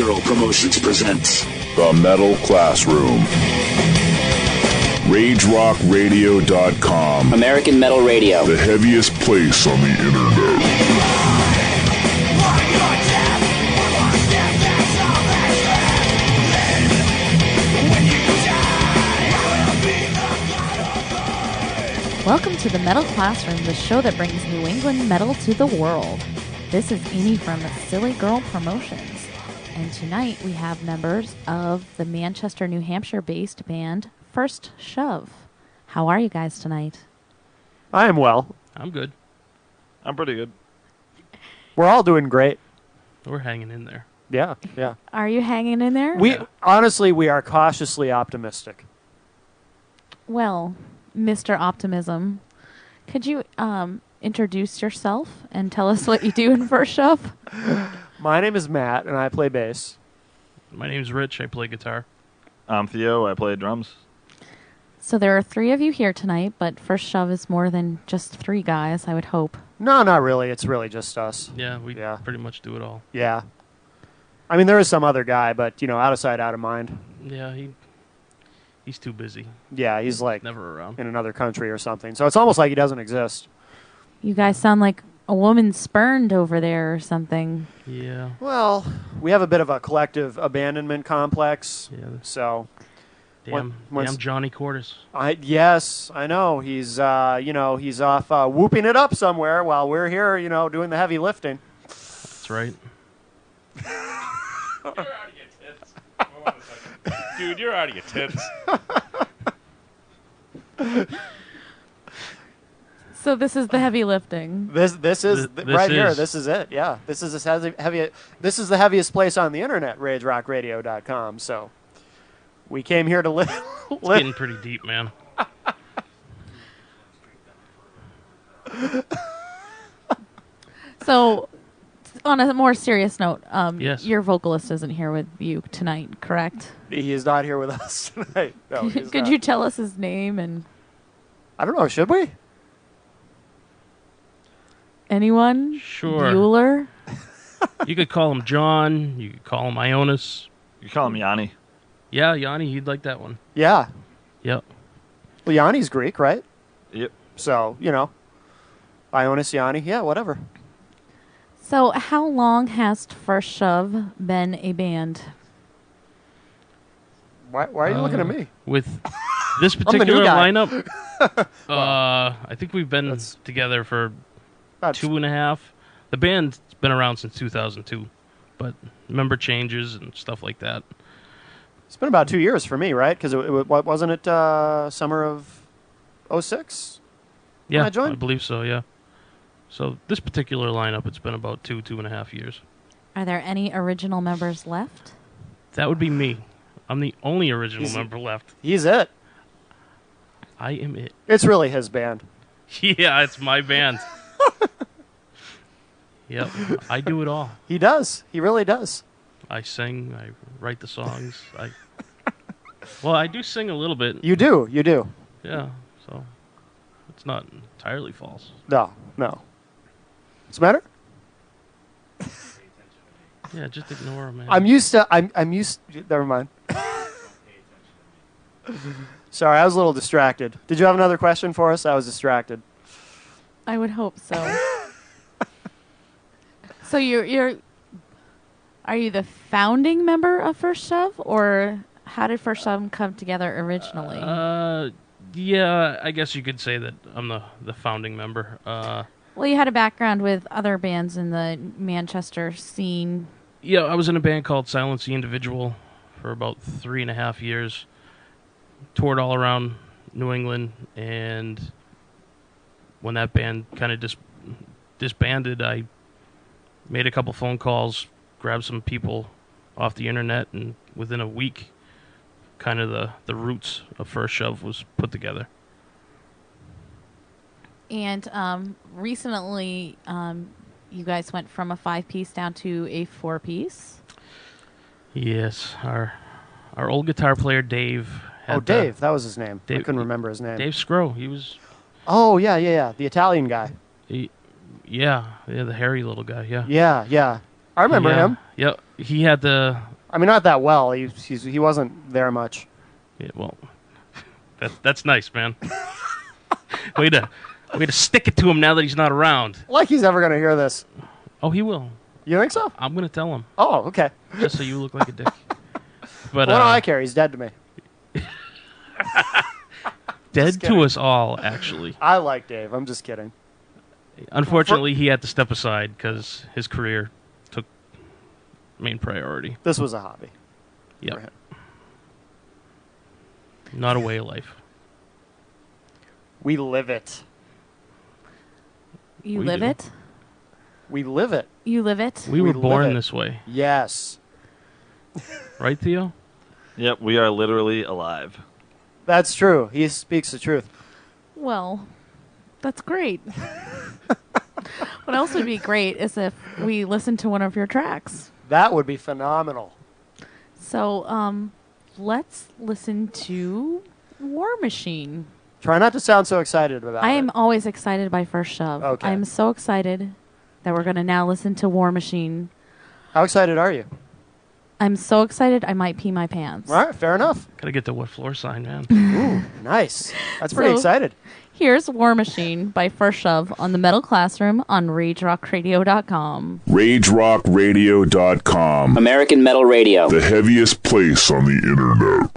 Hero Promotions presents The Metal Classroom. RageRockRadio.com. American Metal Radio. The heaviest place on the internet. Welcome to the Metal Classroom, the show that brings New England metal to the world. This is Amy from Silly Girl Promotions, and tonight we have members of the Manchester, New Hampshire-based band First Shove. How are you guys tonight? I am well. I'm good. I'm pretty good. We're all doing great. We're hanging in there. Yeah. Are you hanging in there? Honestly, we are cautiously optimistic. Well, Mr. Optimism, could you introduce yourself and tell us what you do in First Shove? My name is Matt, and I play bass. My name's Rich. I play guitar. I'm Theo. I play drums. So there are three of you here tonight, but First Shove is more than just three guys, I would hope. No, not really. It's really just us. Yeah, we pretty much do it all. Yeah. I mean, there is some other guy, but, out of sight, out of mind. Yeah, he's too busy. Yeah, he's like never around in another country or something. So it's almost like he doesn't exist. You guys sound like a woman spurned over there or something. Yeah. Well, we have a bit of a collective abandonment complex. Yeah. So. Damn Johnny Cordes. Yes, I know. He's he's off whooping it up somewhere while we're here, doing the heavy lifting. That's right. You're out of your tits. Dude, you're out of your tits. So this is the heavy lifting. This is right here. Is. This is it. Yeah, this is heavy. This is the heaviest place on the internet, RageRockRadio.com. So we came here to live. It's getting pretty deep, man. So, on a more serious note, yes. Your vocalist isn't here with you tonight, correct? He is not here with us tonight. No, Could you tell us his name and? I don't know. Should we? Anyone? Sure. Bueller? You could call him John. You could call him Ionis. You call him Yanni. Yeah, Yanni, he'd like that one. Yeah. Yep. Well, Yanni's Greek, right? Yep. So, Ionis, Yanni, yeah, whatever. So, how long has First Shove been a band? Why are you looking at me? With this particular lineup, I think we've been together for 2.5. The band's been around since 2002, but member changes and stuff like that. It's been about 2 years for me, right? Because wasn't it summer of 06? Yeah, I joined? I believe so, yeah. So this particular lineup, it's been about 2.5 years. Are there any original members left? That would be me. I'm the only original member left. He's it. I am it. It's really his band. Yeah, it's my band. Yep, I do it all. He does. He really does. I sing, I write the songs. Well, I do sing a little bit. You do. Yeah, so it's not entirely false. No. What's the matter? Yeah, just ignore him, man. I'm used to. Never mind. Sorry, I was a little distracted. Did you have another question for us? I was distracted. I would hope so. So are you the founding member of First Shove, or how did First Shove come together originally? Yeah, I guess you could say that I'm the founding member. Well, you had a background with other bands in the Manchester scene. Yeah, I was in a band called Silence the Individual for about 3.5 years. Toured all around New England, and when that band kind of disbanded, I made a couple phone calls, grabbed some people off the internet, and within a week, kind of the roots of First Shove was put together. And recently, you guys went from a 5-piece down to a 4-piece. Yes, our old guitar player Dave. Dave, that was his name. Dave, I couldn't remember his name. Dave Scro, he was. Oh yeah, the Italian guy. Yeah, the hairy little guy. Yeah. Yeah. I remember him. Yeah, he had the I mean, not that well. He wasn't there much. Yeah, well, that's nice, man. way to stick it to him now that he's not around. Like he's ever going to hear this. Oh, he will. You think so? I'm going to tell him. Oh, okay. Just so you look like a dick. But What do I care? He's dead to me. Dead to us all, actually. I like Dave. I'm just kidding. Unfortunately, he had to step aside because his career took main priority. This was a hobby. for Yep. him. Not a way of life. We live it. You We live do. it? We live it. You live it? We We were live born it. this way. Yes. Right, Theo? Yep, we are literally alive. That's true. He speaks the truth. Well, that's great. What else would be great is if we listened to one of your tracks. That would be phenomenal. So, let's listen to War Machine. Try not to sound so excited about I it. am always excited by First Shove. Okay. I'm so excited that we're going to now listen to War Machine. How excited are you? I'm so excited I might pee my pants. All right, fair enough. Gotta get the what floor sign, man. Ooh, nice. That's pretty So- excited. Here's War Machine by First Shove on the Metal Classroom on RageRockRadio.com. RageRockRadio.com. American Metal Radio. The heaviest place on the internet.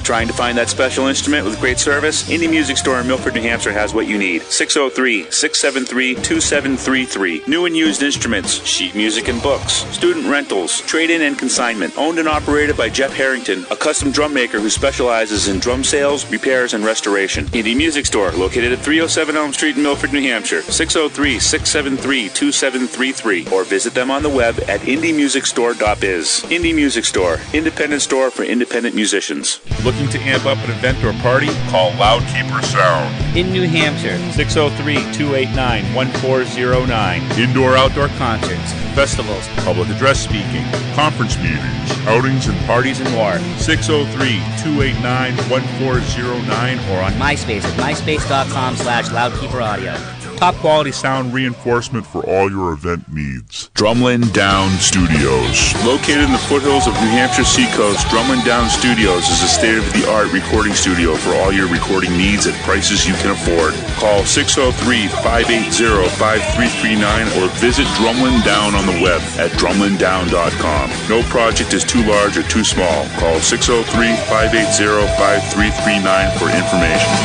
Trying to find that special instrument with great service? Indie Music Store in Milford, New Hampshire has what you need. 603-673-2733. New and used instruments, sheet music and books, student rentals, trade-in and consignment. Owned and operated by Jeff Harrington, a custom drum maker who specializes in drum sales, repairs, and restoration. Indie Music Store, located at 307 Elm Street in Milford, New Hampshire. 603-673-2733. Or visit them on the web at indiemusicstore.biz. Indie Music Store, independent store for independent musicians. Looking Looking to amp up an event or party? Call Loudkeeper Sound. In New Hampshire, 603-289-1409. Indoor-outdoor Concerts, festivals, public address speaking, conference meetings, outings, and parties, and more. 603-289-1409 or on MySpace at myspace.com/loudkeeperaudio. top quality sound reinforcement for all your event needs. Drumlin Down Studios. Located in the foothills of New Hampshire Seacoast, Drumlin Down Studios is a state-of-the-art recording studio for all your recording needs at prices you can afford. Call 603-580-5339 or visit Drumlin Down on the web at drumlindown.com. No project is too large or too small. Call 603-580-5339 for information.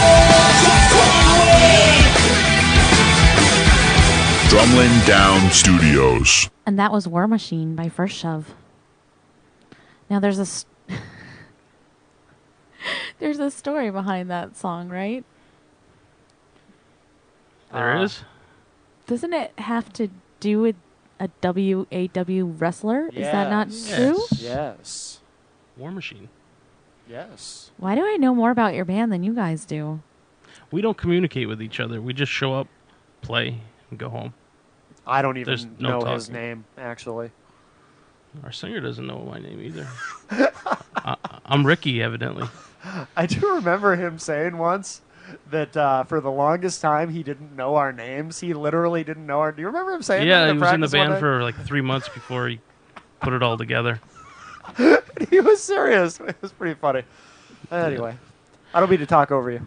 Drumlin Down Studios. And that was War Machine by First Shove. Now there's a there's a story behind that song, right? There is? Doesn't it have to do with a WAW wrestler? Is that not true? Yes. War Machine. Yes. Why do I know more about your band than you guys do? We don't communicate with each other. We just show up, play, and go home. I don't There's even no know his talking. name, actually. Our singer doesn't know my name either. I'm Ricky, evidently. I do remember him saying once that for the longest time he didn't know our names. He literally didn't know our... Do you remember him saying Yeah, that he was in the practice one band day? for like 3 months before he put it all together. He was serious. It was pretty funny. Anyway, I don't mean to talk over you.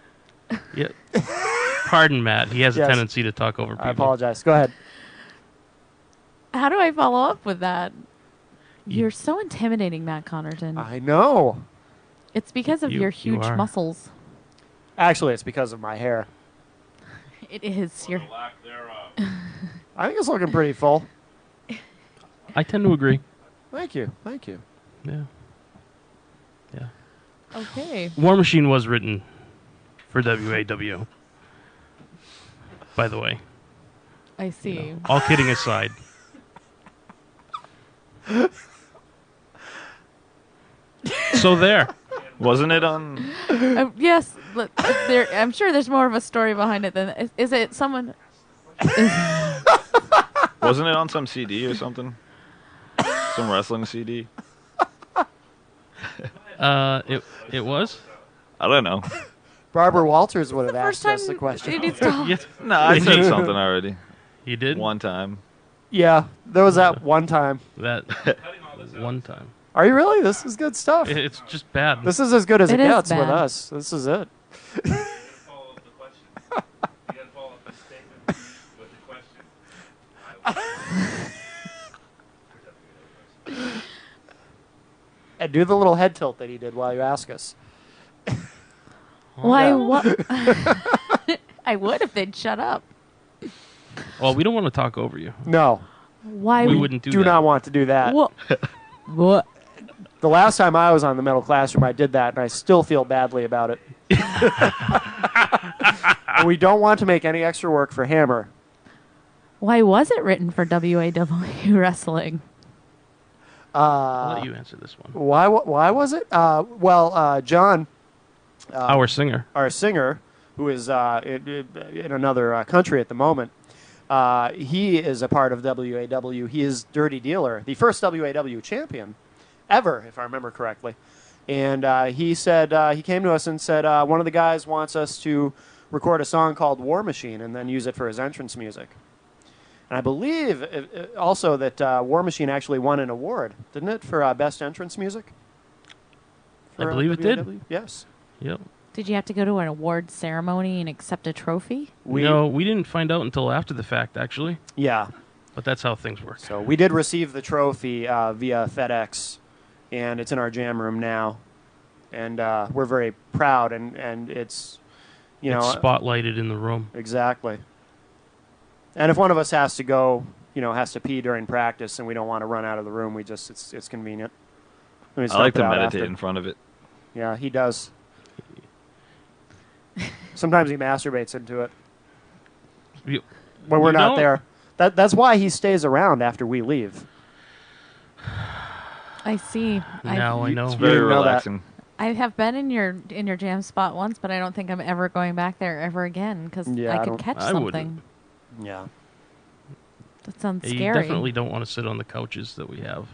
Yeah. Pardon, Matt. He has Yes. a tendency to talk over people. I apologize. Go ahead. How do I follow up with that? You're so intimidating, Matt Connerton. I know. It's because of You- your you huge are. muscles. Actually, it's because of my hair. It is. Your I think it's looking pretty full. I tend to agree. Thank you. Thank you. Yeah. Yeah. okay. War Machine was written for WAW. By the way. I see. All kidding aside. So there. Wasn't it on? Yes, I'm sure there's more of a story behind it than is it someone? Wasn't it on some CD or something? Some wrestling CD? It was? I don't know. Barbara Walters would have The first asked us time the question. it needs to- Yes. No, I said something already. You did? One time. Yeah, there was that one time. That one time. Are you really? This is good stuff. It's just bad. This is as good as it It is gets with bad. us. This is it. And do the little head tilt that he did while you ask us. Why? Yeah. What? I would if they'd shut up. Well, we don't want to talk over you. No, Why? We wouldn't do do that. not want to do that. What? What? The last time I was on the Metal Classroom, I did that, and I still feel badly about it. And we don't want to make any extra work for Hammer. Why was it written for WAW wrestling? I'll let you answer this one. Why was it? John, Our singer. our singer, who is in another country at the moment, he is a part of WAW. He is Dirty Dealer, the first WAW champion ever, if I remember correctly. And he said he came to us and said one of the guys wants us to record a song called War Machine and then use it for his entrance music. And I believe also that War Machine actually won an award, didn't it, for best entrance music? I believe it did. WAW? Yes. Yep. Did you have to go to an award ceremony and accept a trophy? No, we didn't find out until after the fact, actually. Yeah. But that's how things work. So we did receive the trophy via FedEx, and it's in our jam room now. And we're very proud, and it's, It's spotlighted in the room. Exactly. And if one of us has to go, has to pee during practice, and we don't want to run out of the room, it's convenient. We just I like dump to it out meditate after. in front of it. Yeah, he does. Sometimes he masturbates into it You- when we're you not don't- there. That's why he stays around after we leave. I see. Now I know. It's very didn't know that. relaxing. I have been in your jam spot once, but I don't think I'm ever going back there ever again because Yeah, I I could don't- catch I something. wouldn't. Yeah. That sounds You scary. definitely don't want to sit on the couches that we have.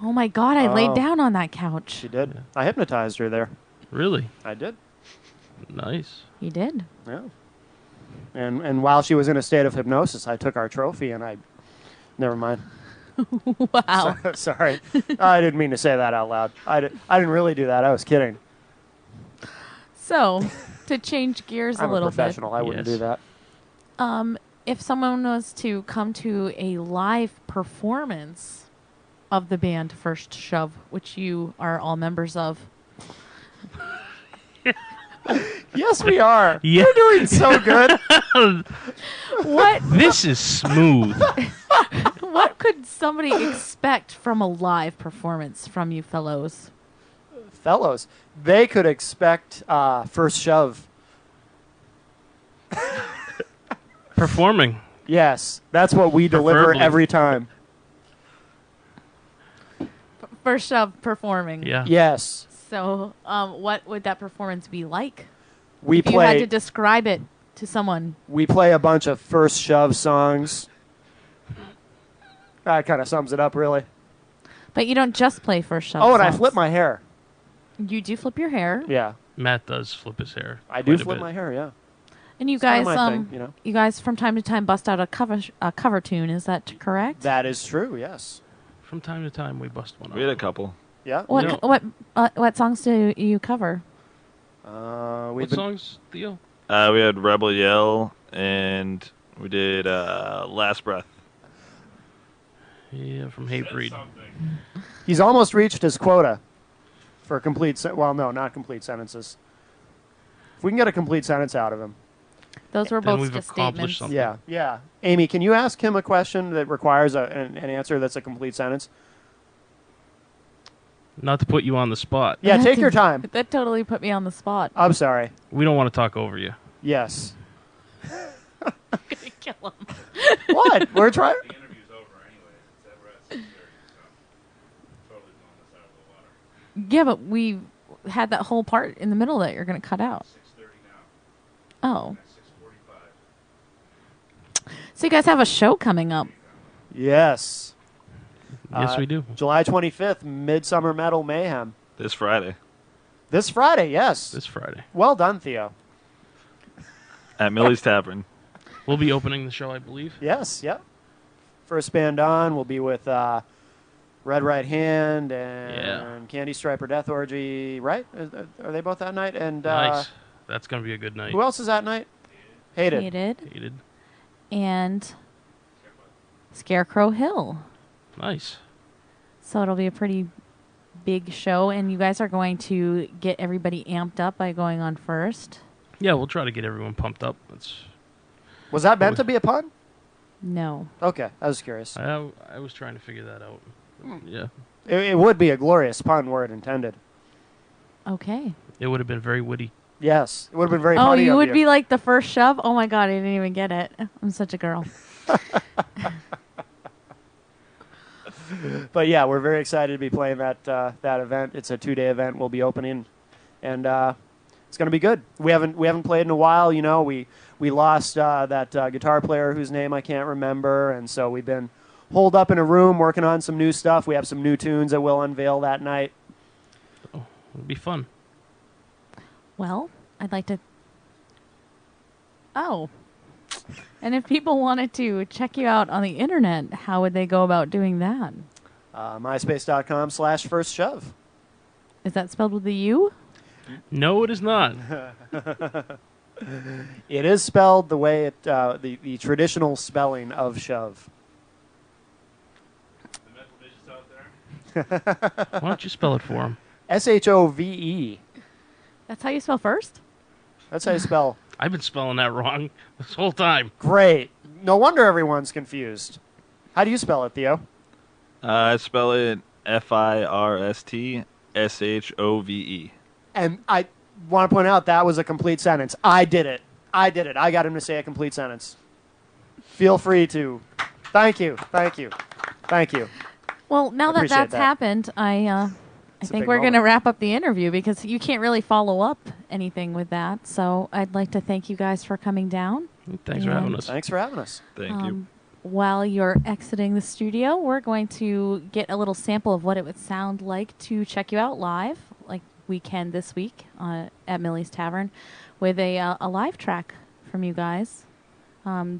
Oh my god! I laid Oh. down on that couch. She did. I hypnotized her there. Really? I did. Nice. You did. Yeah. And while she was in a state of hypnosis, I took our trophy and I. Never mind. Wow. Sorry. I didn't mean to say that out loud. I didn't really do that. I was kidding. So, to change gears I'm a little a professional. I wouldn't Yes. do that. bit, if someone was to come to a live performance of the band First Shove, which you are all members of, Yes, we are. Yeah. You're doing so good. what This is smooth. what could somebody expect from a live performance from you fellows? Fellows, they could expect First Shove. Performing. Yes, that's what we deliver Preferably. every time. First Shove performing. Yeah. Yes, So, what would that performance be like? we If you had play. to describe it to someone. We play a bunch of First Shove songs. That kind of sums it up, really. But you don't just play First Shove Oh, and I songs. flip my hair. You do flip your hair. Yeah, Matt does flip his hair. I do quite a flip bit. my hair. Yeah, And you It's kinda guys, my thing, you know. you guys from time to time bust out a cover tune. Is that correct? that is true. Yes. From time to time, we bust one We had a out. couple. Yeah. What No. what songs do you cover? We've What been, songs, Theo? We had Rebel Yell, and we did Last Breath. Yeah, from Hatebreed. he's almost reached his quota for complete. Well, no, not complete sentences. If we can get a complete sentence out of him. Those were Then both we've just accomplished statements. something. Yeah, yeah. Amy, can you ask him a question that requires an answer that's a complete sentence? Not to put you on the spot. Yeah, take your time. That totally put me on the spot. I'm sorry. We don't want to talk over you. Yes. I'm gonna kill him. What? We're trying. The interview's over anyways. It's at we're at 6:30, so totally blowing this out of the water. Yeah, but we had that whole part in the middle that you're gonna cut out. 6:30 now. Oh, At 6:45. so you guys have a show coming up. Yes. Yes, we do. July 25th, Midsummer Metal Mayhem. This Friday This Friday, yes. This Friday. Well done, Theo. at Millie's Tavern. We'll be opening the show, I believe. Yes, yep. First band on will be with Red Right Hand and Yeah. Candy Striper Death Orgy, right? Are they both that night? And Nice. That's going to be a good night. who else is that night? Hated. Hated. And Scarecrow Hill. Nice. So it'll be a pretty big show, and you guys are going to get everybody amped up by going on first. Yeah, we'll try to get everyone pumped up. Was that meant to be a pun? No. Okay, I was curious. I was trying to figure that out. Yeah. It would be a glorious pun were it intended. Okay. It would have been very witty. Yes, it would have been very Oh, funny you of would be like the first shove? Oh my god, I didn't even get it. I'm such a girl. But yeah, we're very excited to be playing that event. It's a 2-day event. We'll be opening, and it's going to be good. We haven't played in a while. You know, we lost that guitar player whose name I can't remember, and so we've been holed up in a room working on some new stuff. We have some new tunes that we'll unveil that night. It'll be fun. Well, I'd like to... Oh. And if people wanted to check you out on the internet, how would they go about doing that? MySpace.com/firstshove. Is that spelled with a U? No, it is not. It is spelled the way it the traditional spelling of shove. The mental digits out there. Why don't you spell it for him? SHOVE. That's how you spell first? That's how you spell. I've been spelling that wrong this whole time. Great. No wonder everyone's confused. How do you spell it, Theo? I spell it FIRSTSHOVE. And I want to point out that was a complete sentence. I did it. I got him to say a complete sentence. Feel free to. Thank you. Well, now that Appreciate that's that. happened, I I think we're going to wrap up the interview because you can't really follow up anything with that. So I'd like to thank you guys for coming down. Thanks for having us. Thanks for having us. Thank you. While you're exiting the studio, we're going to get a little sample of what it would sound like to check you out live, like we can this week at Millie's Tavern, with a live track from you guys.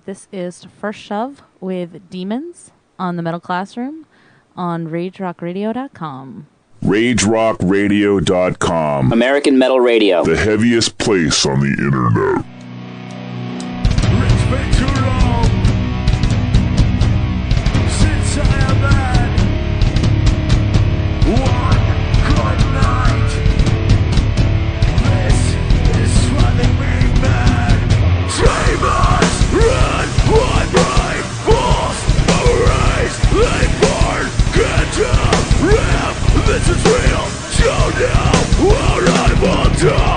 This is First Shove with Demons on the Metal Classroom on RageRockRadio.com. RageRockRadio.com. American Metal Radio. The heaviest place on the internet. It's been too long since I have had one good night. This is driving me mad. Demons run my brain, false arrays, they burn, can't rap. This is real, so now what I will die.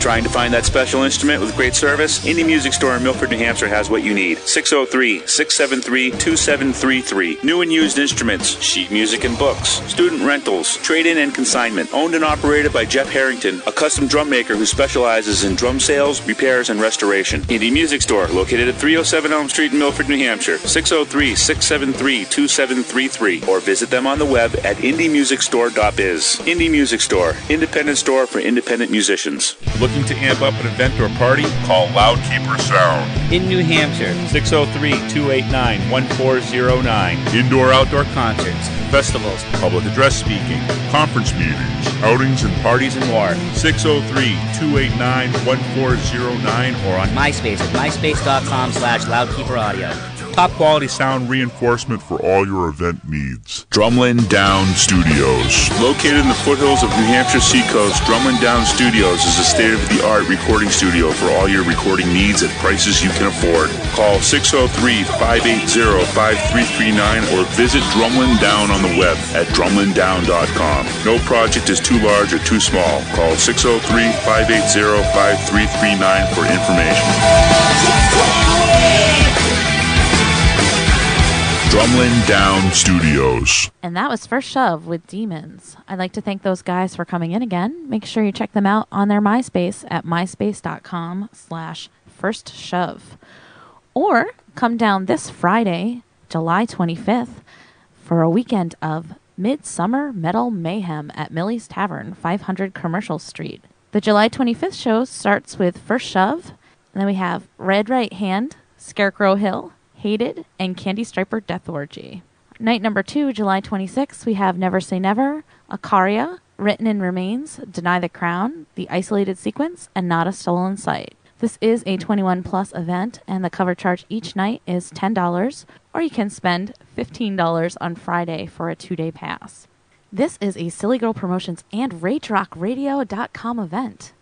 Trying to find that special instrument with great service? Indie Music Store in Milford, New Hampshire has what you need. 603-673-2733. New and used instruments, sheet music and books, student rentals, trade-in and consignment. Owned and operated by Jeff Harrington, a custom drum maker who specializes in drum sales, repairs, and restoration. Indie Music Store, located at 307 Elm Street in Milford, New Hampshire. 603-673-2733. Or visit them on the web at indiemusicstore.biz. Indie Music Store, independent store for independent musicians. Looking to amp up an event or party? Call Loudkeeper Sound. In New Hampshire. 603-289-1409. Indoor-outdoor concerts, festivals, public address speaking, conference meetings, outings and parties and more. 603-289-1409 or on MySpace at myspace.com/loudkeeperaudio. Top quality sound reinforcement for all your event needs. Drumlin Down Studios. Located in the foothills of New Hampshire's seacoast, Drumlin Down Studios is a state-of-the-art recording studio for all your recording needs at prices you can afford. Call 603-580-5339 or visit Drumlin Down on the web at drumlindown.com. No project is too large or too small. Call 603-580-5339 for information. Drumlin Down Studios. And that was First Shove with Demons. I'd like to thank those guys for coming in again. Make sure you check them out on their MySpace at myspace.com/firstshove. Or come down this Friday, July 25th, for a weekend of Midsummer Metal Mayhem at Millie's Tavern, 500 Commercial Street. The July 25th show starts with First Shove, and then we have Red Right Hand, Scarecrow Hill, Hated, and Candy Striper Death Orgy. Night number 2, July 26th, we have Never Say Never, Acaria, Written in Remains, Deny the Crown, The Isolated Sequence, and Not a Stolen Sight. This is a 21-plus event, and the cover charge each night is $10, or you can spend $15 on Friday for a 2-day pass. This is a Silly Girl Promotions and RageRockRadio.com event.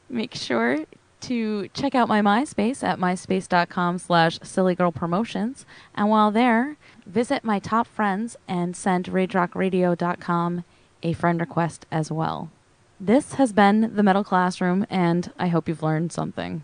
Make sure to check out my MySpace at myspace.com/SillyGirlPromotions. And while there, visit my top friends and send RageRockRadio.com a friend request as well. This has been the Metal Classroom, and I hope you've learned something.